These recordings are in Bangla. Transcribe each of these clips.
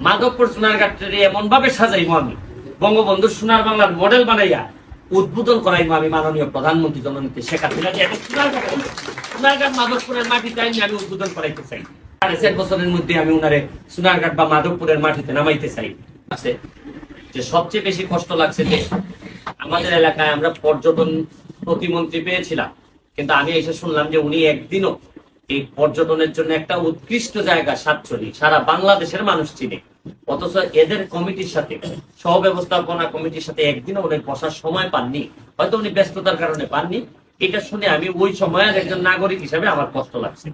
মাধবপুর সোনারঘাটে এমন ভাবে সাজাইবো আমি, বঙ্গবন্ধু সোনার বাংলার মডেল বানাইয়া উদ্বোধন করাইবো আমি মাননীয় প্রধানমন্ত্রী জননেত্রী শেখ হাসিনাকে। সোনারঘাট মাধবপুরের মাটিতে আমি উদ্বোধন করাইতে চাই। 4.5 বছরের মধ্যে আমি উনারে সোনারঘাট বা মাধবপুরের মাটিতে নামাইতে চাই। আছে যে সবচেয়ে বেশি কষ্ট লাগছে যে আমাদের এলাকায় আমরা পর্যটন প্রতিমন্ত্রী পেয়েছিলাম, কিন্তু আমি এসে শুনলাম যে উনি একদিনও এই পর্যটনের জন্য একটা উৎকৃষ্ট জায়গা সাতচল্লিশ সারা বাংলাদেশের মানুষ চিনে, অথচ এদের কমিটির সাথে সহ ব্যবস্থাপনা কমিটির সাথে একদিনও উনি বসার সময় পাননি, হয়তো উনি ব্যস্ততার কারণে পাননি। এটা শুনে আমি ওই সময়ের একজন নাগরিক হিসাবে আমার কষ্ট লাগছে।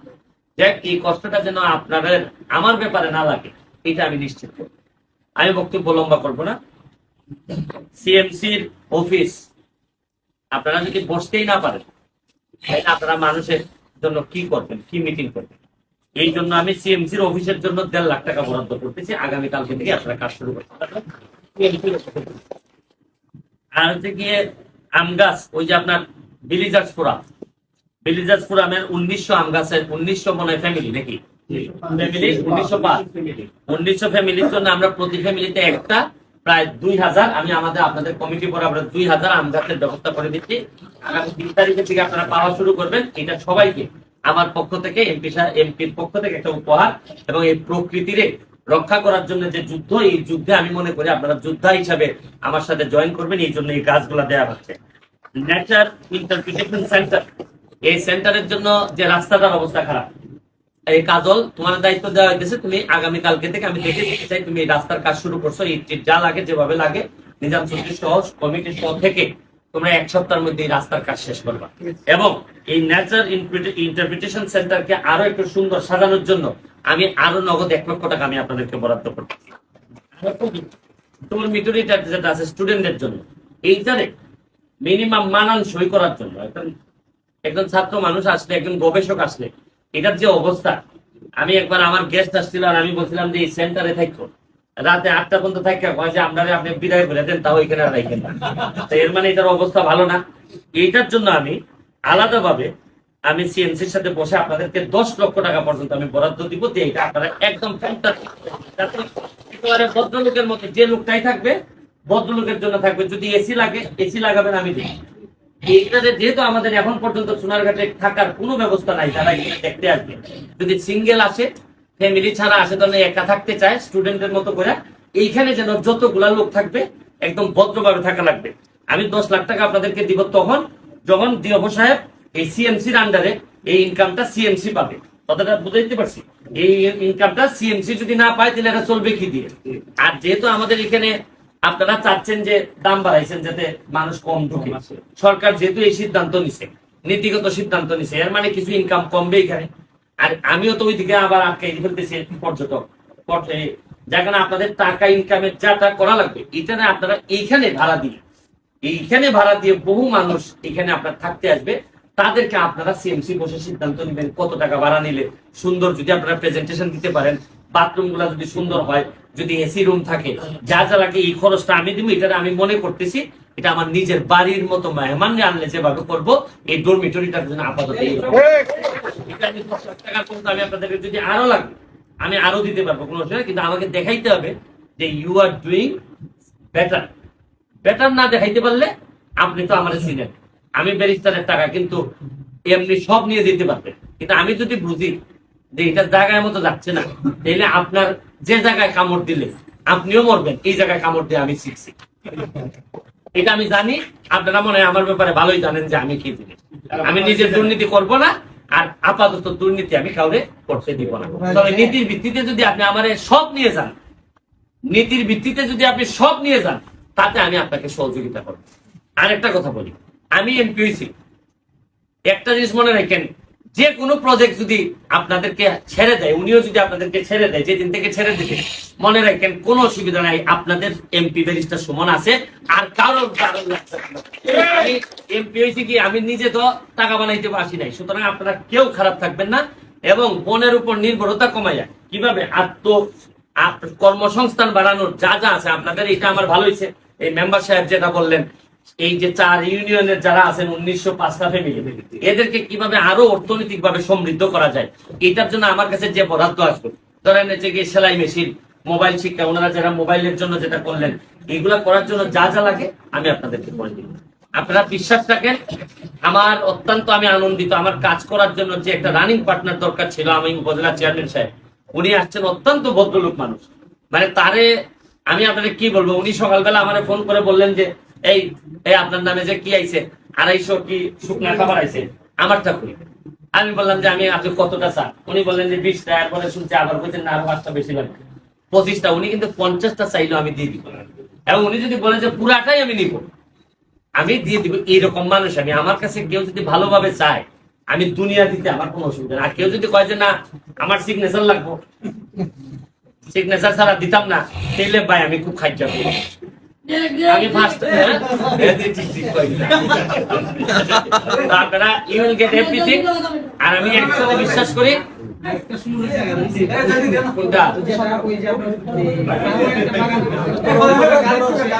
দেখ এই কষ্টটা যেন আপনাদের আমার ব্যাপারে না লাগে, এটা আমি নিশ্চিত করব। আমি বক্তব্য লম্বা করবো না। সিএমসির অফিস আপনারা যদি বসতেই না পারেন, আপনারা মানুষের জন্য কি করবেন, কি মিটিং করবেন? এই জন্য আমি সিএমসির অফিসের জন্য 1.5 লাখ টাকা বরাদ্দ করতেছি। আগামীকালকে থেকে আপনারা কাজ শুরু করতে পারবেন। আর হচ্ছে গিয়ে আম গাছ, ওই যে আপনার ভিলেজার্স ফোরামের 1900 আম গাছের 1900 মনে হয় ফ্যামিলি নাকি ফ্যামিলি 1900 ফ্যামিলির জন্য আমরা প্রতি ফ্যামিলিতে একটা প্রায় 2000 আমি আপনাদের কমিটি বরাবর 2000 আম গাছের ব্যবস্থা করে দিচ্ছি। আগামী 3 তারিখের থেকে আপনারা পাওয়া শুরু করবেন। এটা সবাইকে আমার পক্ষ থেকে এমপির পক্ষ থেকে একটা উপহার, এবং এই প্রকৃতিরে রক্ষা করার জন্য যে যুদ্ধ, এই যুদ্ধে আমি মনে করি আপনারা যোদ্ধা হিসাবে আমার সাথে জয়েন করবেন। এই জন্য এই গাছগুলা দেওয়া হচ্ছে। নেচার ইন্টারপ্রিটেশন সেন্টার, এই সেন্টারের জন্য যে রাস্তাটার অবস্থা খারাপ, এই কাজল তোমার দায়িত্ব দেওয়া হয়েছে, তুমি আগামীকালকে থেকে আমি দেখে দিতে চাই তুমি এই রাস্তার কাজ শুরু করছো। যা লাগে যেভাবে লাগে নিজাম চৌধুরী সহ কমিটির পদ থেকে তোমরা 1 সপ্তাহের মধ্যে এই রাস্তার কাজ শেষ করবা। এবং এই নেচার ইন্টারপ্রিটেশন সেন্টারকে আরো একটু সুন্দর সাজানোর জন্য আমি আরো নগদ 1 লক্ষ টাকা আমি আপনাদেরকে বরাদ্দ করতেছি। তোমার মিটরিটা যেটা আছে স্টুডেন্টদের জন্য, এইটারে মিনিমাম মানান সই করার জন্য একজন ছাত্র মানুষ আসলে, একজন গবেষক আসলে, এটার যে অবস্থা, আমি একবার আমার গেস্ট আসছিল আর আমি বলছিলাম যে এই সেন্টারে থাকতো রাতে 8টা পর্যন্ত থাকে, যে আপনারা আপনি বিদায় করে দেন, তাও এখানে রাখেন না। এর মানে এটার অবস্থা ভালো না। এইটার জন্য আমি আলাদাভাবে আমি সিএমসির সাথে বসে আপনাদেরকে 10 লক্ষ টাকা পর্যন্ত আমি বরাদ্দ দিব, যে এটা আপনারা একদম ভদ্রলোকের মতো যে লোকটাই থাকবে ভদ্রলোকের জন্য থাকবে। যদি এসি লাগে এসি লাগাবেন, আমি দিই। এইটাতে যেহেতু আমাদের এখন পর্যন্ত সোনারঘাটে থাকার কোনো ব্যবস্থা নাই, তারা দেখতে আসবে। যদি সিঙ্গেল আসে, ফ্যামিলি ছাড়া আসে, তাহলে একা থাকতে চায় স্টুডেন্টের মতো করে, এইখানে যেন যতগুলা লোক থাকবে একদম ভদ্রভাবে থাকা লাগবে। আমি 10 লাখ টাকা আপনাদেরকে দিব তখন যখন দিয়ব সাহেব এই সিএমসির আন্ডারে এই ইনকামটা সিএমসি পাবে। কথাটা বুঝাইতে পারছি? এই ইনকামটা সিএমসি যদি না পায় তাহলে এটা চলবে কি দিয়ে? আর যেহেতু আমাদের এখানে আপনারা চাচ্ছেন যে দাম বাড়াইছেন যাতে মানুষ কম ঢুকে, সরকার যেহেতু এই সিদ্ধান্ত নিছে, নীতিগত সিদ্ধান্ত নিছে, এর মানে কিছু ইনকাম কমবে এখানে। আর আমিও তো ওইদিকে আবার আটকাই ফেলতেছি পর্যটক, যেখানে আপনাদের টাকা ইনকামের যাটা করা লাগবে, এটা আপনারা এইখানে ভাড়া দিয়ে বহু মানুষ এখানে আপনার থাকতে আসবে। তাদেরকে আপনারা সিএমসি বসে সিদ্ধান্ত নেবেন কত টাকা ভাড়া নিলে সুন্দর, যদি আপনারা প্রেজেন্টেশন দিতে পারেন, বাথরুম গুলা যদি সুন্দর হয়, যদি এসি রুম থাকে, যা যা লাগে এই খরচটা আমি দিব। এটা আমি মনে করতেছি এটা আমার নিজের বাড়ির মতো মেহমান আনলে যেভাবে করবো, এই ডরমিটরিটার জন্য আপাতত আমি 10 লাখ টাকা পর্যন্ত আমি আপনাদেরকে যদি আরো লাগবে আমি আরো দিতে পারবো, কোনো অসুবিধা। কিন্তু আমাকে দেখাইতে হবে যে ইউ আর ডুইং বেটার। না দেখাইতে পারলে আপনি তো আমার চিনেন, আমি ব্যারিস্টারের টাকা কিন্তু এমনি সব নিয়ে দিতে পারবেন। কিন্তু আমি যদি বুঝি যে এটা জায়গায় মতো যাচ্ছে না, তাহলে আপনার যে জায়গায় কামড় দিলে আপনিও মরবেন, এই জায়গায় কামড় দিয়ে আমি শিখছি। এটা আমি জানি, আপনারা মনে হয় আমার ব্যাপারে ভালোই জানেন যে আমি কি জিনিস। আমি নিজের দুর্নীতি করব না, আর আপাতত দুর্নীতি আমি কাউরে করতে দিব না। তবে নীতির ভিত্তিতে যদি আপনি আমার সব নিয়ে যান, তাতে আমি আপনাকে সহযোগিতা করব। আরেকটা কথা বলি, আমি এমপি হয়েছি, একটা জিনিস মনে রাখেন, যে কোনো প্রজেক্ট যদি আপনাদেরকে ছেড়ে দেয়, উনিও যদি আপনাদেরকে ছেড়ে দেয়, যেদিন থেকে ছেড়ে দিবে, মনে রাখেন কোনো অসুবিধা নাই, আপনাদের এমপি ব্যারিস্টার সুমন আছে, আর কারোর এমপি হয়েছি কি আমি নিজে তো টাকা বানাইতে আসি নাই। সুতরাং আপনারা কেউ খারাপ থাকবেন না, এবং বনের উপর নির্ভরতা কমাইয়া কিভাবে কর্মসংস্থান বাড়ানোর যা যা আছে আপনাদের, এটা আমার ভালো হয়েছে। এই মেম্বার সাহেব যেটা বললেন, এই যে 4 ইউনিয়নের যারা আছেন 1905টা ফ্যামিলি, এদেরকে কিভাবে আরো অর্থনৈতিক ভাবে সমৃদ্ধ করা যায়, এটার জন্য আমার কাছে যে বরাদ্দ আসবে, ধরেন যে সেলাই মেশিন মোবাইল শিক্ষা, ওনারা যারা মোবাইলের জন্য যেটা করলেন, এগুলা করার জন্য যা যা লাগে আমি আপনাদেরকে করে দিব। আপনারা বিশ্বাস রাখেন, আমার অত্যন্ত আমি আনন্দিত। আমার কাজ করার জন্য যে একটা রানিং পার্টনার দরকার ছিল, আমি উপজেলা চেয়ারম্যান সাহেব, উনি আসছেন অত্যন্ত ভদ্রলোক মানুষ। মানে তারে আমি আপনাদের কি বলবো, উনি সকালবেলা আমার ফোন করে বললেন যে এই আপনার নামে যে কি আইছে 250 কি শুকনা খাবার আইছে, আমারটা করি। আমি বললাম যে আমি আপনি কতটা চান? উনি বললেন যে 20টা। এরপরে শুনছি আবার বলছেন না আরো 5টা বেশি লাগবে, 25টা। উনি কিন্তু 50টা চাইলেও আমি দিয়ে দিব, এবং উনি যদি বলে যে পুরাটাই আমি নিব, আমি দিয়ে দিব। এইরকম মানুষ আমি। আমার কাছে কেউ যদি ভালোভাবে চায়, আমি দুনিয়া দিতে আমার কোনো অসুবিধা নেই। আর কেউ যদি কয় যে না আমার সিগনেচার লাগবো, সিগনেচার ছাড়া দিতাম না, তাহলে ভাই আমি খুব খাইতে যাবো। আমি ফার্স্ট আপনারা ইউ উইল গেট এভরিথিং। আর আমি একসাথে বিশ্বাস করি কোনটা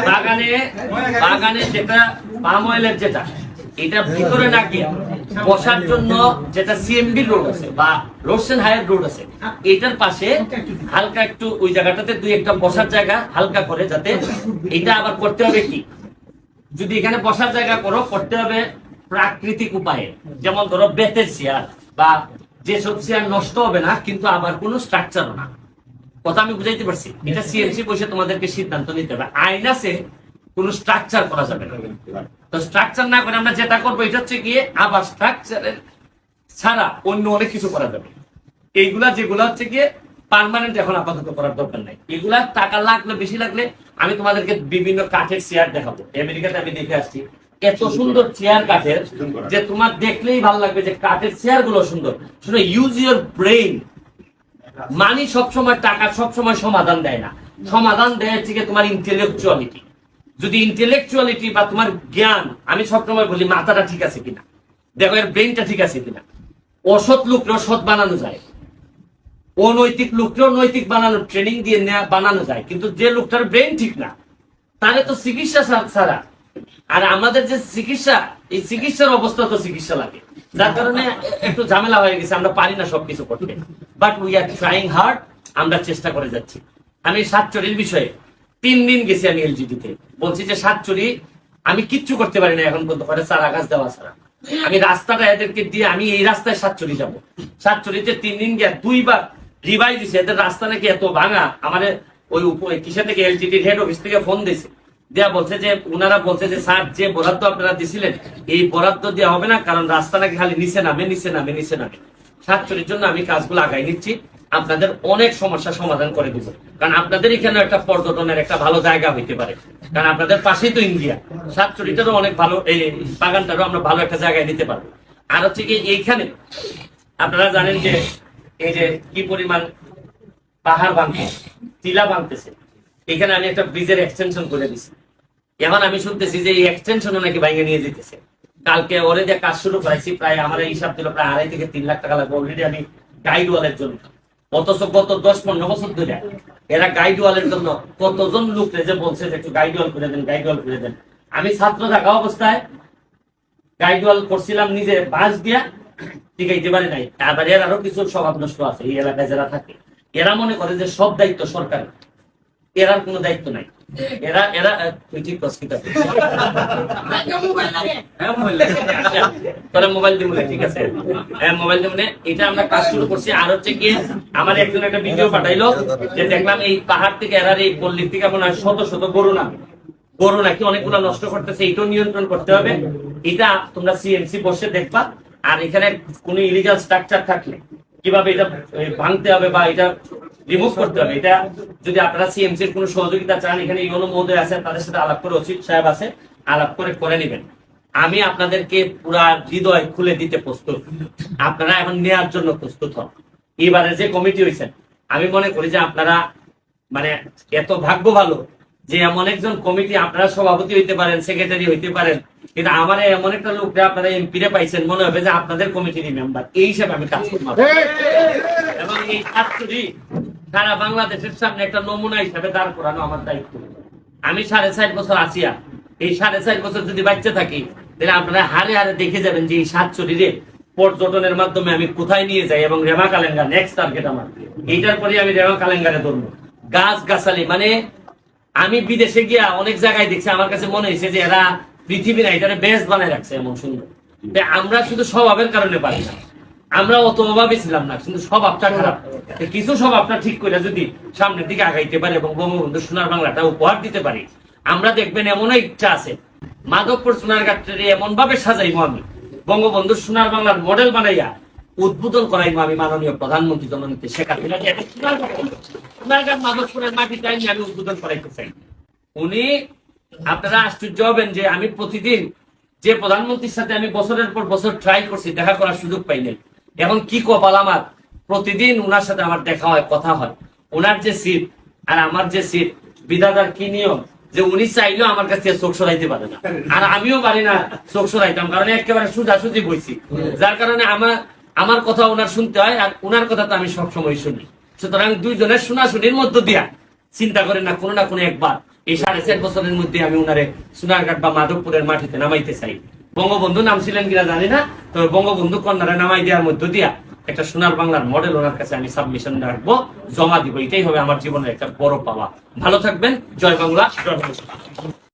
বাগানে যেটা পাম অয়েলের যেটা, এটা ভিতরে না গিয়ে বসার জন্য যেটা সিএমবি রোড আছে বা রোশন হায়ার রোড আছে, এটার পাশে হালকা একটু ওই জায়গাটাতে 2-1টা বসার জায়গা হালকা করে, যাতে এটা আবার করতে হবে কি, যদি এখানে বসার জায়গা করতে হবে প্রাকৃতিক উপায়ে। যেমন ধরো বেতের চেয়ার বা যেসব চেয়ার নষ্ট হবে না কিন্তু আবার কোনো স্ট্রাকচারও না। কথা আমি বুঝাইতে পারছি? এটা সিএমসি বসে তোমাদেরকে সিদ্ধান্ত নিতে হবে। আইন আছে, কোনো স্ট্রাকচার করা যাবে না। তো স্ট্রাকচার না করে আমরা যেটা করবো, এটা হচ্ছে গিয়ে আবার স্ট্রাকচারের ছাড়া অন্য অনেক কিছু করা যাবে। এইগুলা যেগুলো হচ্ছে গিয়ে পার্মানেন্ট এখন আপাতত করার দরকার নাই। এগুলা টাকা লাগলে বেশি লাগলে আমি তোমাদেরকে বিভিন্ন কাঠের চেয়ার দেখাবো। আমেরিকাতে আমি দেখে আসছি এত সুন্দর চেয়ার কাঠের, যে তোমার দেখলেই ভালো লাগবে যে কাঠের চেয়ার গুলো সুন্দর। শুনো, ইউজ ইউর ব্রেইন। মানি সবসময়, টাকা সবসময় সমাধান দেয় না। সমাধান দেয় হচ্ছে গিয়ে তোমার ইন্টেলেকচুয়ালিটি। যদি ইন্টেলেকচুয়ালিটি বা তোমার জ্ঞান, আমি সবসময় বলি মাথাটা ঠিক আছে কিনা, দেখো এর ব্রেইনটা ঠিক আছে কিনা। অসৎ লোককেও সৎ বানানো যায়, অনৈতিক লোককেও নৈতিক বানানোর ট্রেনিং দিয়ে বানানো যায়, কিন্তু যে লোকটার ব্রেন ঠিক না তাহলে তো চিকিৎসা ছাড়া। আর আমাদের যে চিকিৎসা, এই চিকিৎসার অবস্থা তো চিকিৎসা লাগে, যার কারণে একটু ঝামেলা হয়ে গেছে। আমরা পারি না সবকিছু করতে, but we are trying hard. আমরা চেষ্টা করে যাচ্ছি। আমি সাতচুরির বিষয়ে 3 দিন গেছি আমি এলজিডিতে, বলছি যে সাতচুরি আমি কিচ্ছু করতে পারি না এখন পর্যন্ত, চারা গাছ দেওয়া ছাড়া। আমি রাস্তাটা এদেরকে দিয়ে আমি এই রাস্তায় সাতচুরি যাবো। সাতচুরিতে 3 দিন গিয়ে 2 বার রিভাইজ দিছে। এদের রাস্তা নাকি এত ভাঙা, আমাদের ওই কিসে থেকে এলজিডির হেড অফিস থেকে ফোন দিয়েছে, দেয়া বলছে যে ওনারা বলছে যে স্যার যে বরাদ্দ আপনারা দিছিলেন এই বরাদ্দ দেওয়া হবে না, কারণ রাস্তা নাকি খালি নিচে নামে। সাতচুরির জন্য আমি কাজগুলো আগাই নিচ্ছি, আপনাদের অনেক সমস্যা সমাধান করে দিব। কারণ আপনাদের এখানে একটা পর্যটনের একটা ভালো জায়গা হইতে পারে, কারণ আপনাদের পাশেই তো ইন্ডিয়া। সাতচুরিটারও অনেক ভালো, এই বাগানটারও আমরা ভালো একটা জায়গায় নিতে পারবো। আর হচ্ছে কি এইখানে আপনারা জানেন যে এই যে কি পরিমাণ পাহাড় ভাঙতেছে, টিলা ভাঙতেছে। এখানে আমি একটা ব্রিজের এক্সটেনশন করে দিছি। এখন আমি শুনতেছি যে এই এক্সটেনশনও নাকি ভাঙে নিয়ে যেতেছে। কালকে ওরে যে কাজ শুরু করাইছি, প্রায় আমার হিসাব দিল প্রায় 2.5 থেকে 3 লাখ টাকা লাগবে অলরেডি আমি গাইড ওয়ালের জন্য। অথচ গত 10-15 বছর ধরে এরা গাইড ওয়ালের জন্য কতজন লোক যে বলছে যে একটু গাইড ওয়াল করে দেন, গাইড ওয়াল করে দেন। আমি ছাত্র থাকা অবস্থায় গাইড ওয়াল করছিলাম নিজে বাঁশ দিয়া, ঠিক আছে পারি নাই। আবার এর আরো কিছু স্বভাব নষ্ট আছে এই এলাকায় যারা থাকে, এরা মনে করে যে সব দায়িত্ব সরকার, এরার কোনো দায়িত্ব নাই। এরা এরা তুই ঠিক করছিস, তোরা মোবাইল দিব ঠিক আছে, মোবাইল দিব। এটা আমরা কাজ শুরু করছি। আর হচ্ছে গিয়ে আমার একজন একটা ভিডিও পাঠাইলো যে দেখলাম এই পাহাড় থেকে এরার এই পল্লীর থেকে মনে হয় শত শত গরু নাকি অনেকগুলো নষ্ট করতেছে। এটাও নিয়ন্ত্রণ করতে হবে। এটা তোমরা সিএমসি বসে দেখবা। আর এখানে কোন ইলিগাল স্ট্রাকচার থাকলে কিভাবে এটা ভাঙতে হবে বা এটা রিমুভ করতে হবে, এটা যদি আপনারা সিএমসি এর কোনো সহযোগিতা চান, এখানে ইউনো মহোদয় আছে, তাদের সাথে আলাপ করে, ওসি সাহেব আছে, আলাপ করে নেবেন। আমি আপনাদেরকে পুরা হৃদয় খুলে দিতে প্রস্তুত। আপনারা এখন নেওয়ার জন্য প্রস্তুত হন। এবারে যে কমিটি হয়েছেন, আমি মনে করি যে আপনারা মানে এত ভাগ্য ভালো যে এমন একজন কমিটি, আপনারা সভাপতি হইতে পারেন, সেক্রেটারি হইতে পারেন, কিন্তু আমার এমন একটা লোকটা আপনারা এমপি রে পাইছেন, মনে হবে যে আপনাদের কমিটির মেম্বার। এই হিসাবে আমি কাজ করবো এবং এই কাজটি সারা বাংলাদেশের সামনে একটা নমুনা হিসাবে দাঁড় করানো আমার দায়িত্ব। আমি 4.5 বছর আসিয়া, এই 4.5 বছর যদি বাচ্চা থাকি, তাহলে আপনারা হারে হারে দেখে যাবেন যে এই সাতচুরিরে পর্যটনের মাধ্যমে আমি কোথায় নিয়ে যাই। এবং রেমা কালেঙ্গা নেক্সট টার্গেট আমার, এইটার পরে আমি রেমা কালেঙ্গারে ধরবো। গাছ গাছালি মানে আমি বিদেশে গিয়া অনেক জায়গায় দেখছি, আমার কাছে মনে হয়েছে যে এরা পৃথিবী না, এটা বেশ বানায় রাখছে এমন সুন্দর। আমরা শুধু স্বভাবের কারণে পারি না, আমরা অত অভাবে ছিলাম না, কিন্তু স্বভাবটা খারাপ। কিছু স্বভাবটা ঠিক করে যদি সামনের দিকে আগাইতে পারি এবং বঙ্গবন্ধু সোনার বাংলাটা উপহার দিতে পারি, আমরা দেখবেন এমনও ইচ্ছা আছে মাধবপুর সোনারঘাটে এমন ভাবে সাজাইবো আমি, বঙ্গবন্ধু সোনার বাংলার মডেল বানাইয়া উদ্বোধন করাইবো আমি মাননীয় প্রধানমন্ত্রী জননেত্রী শেখ হাসিনা। সোনারঘাট মাধবপুরের মাটিতে আমি উদ্বোধন করাইতে চাই। উনি, আপনারা আশ্চর্য হবেন যে আমি প্রতিদিন যে প্রধানমন্ত্রীর সাথে আমি বছরের পর বছর ট্রাই করছি, দেখা করার সুযোগ পাই নাই। এখন কি কপাল আমার, প্রতিদিন উনার সাথে আমার দেখা হয়, কথা হয়। উনার যে সিট আর আমার যে সিট, বিধাতার কি নিয়ম যে উনি চাইলেও আমার কাছে চোখ সরাইতে পারে না, আর আমিও পারি না চোখ সরাইতাম, কারণ একেবারে সোজাসুজি বইছি। যার কারণে আমার কথা ওনার শুনতে হয়, আর উনার কথা তো আমি সবসময় শুনি। সুতরাং দুইজনের শোনাশুনির মধ্য দিয়া চিন্তা করেন না কোনো একবার এই 4.5 বছরের মধ্যে আমি উনারে সোনারঘাট বা মাধবপুরের মাটিতে নামাইতে চাই। বঙ্গবন্ধু নাম ছিলেন কিনা জানি না, তবে বঙ্গবন্ধু কন্যারে নামাই দেওয়ার মধ্য দিয়া একটা সোনার বাংলার মডেল ওনার কাছে আমি সাবমিশন রাখবো, জমা দিব। এটাই হবে আমার জীবনের একটা বড় পাওয়া। ভালো থাকবেন। জয় বাংলা, জয় বাংলা।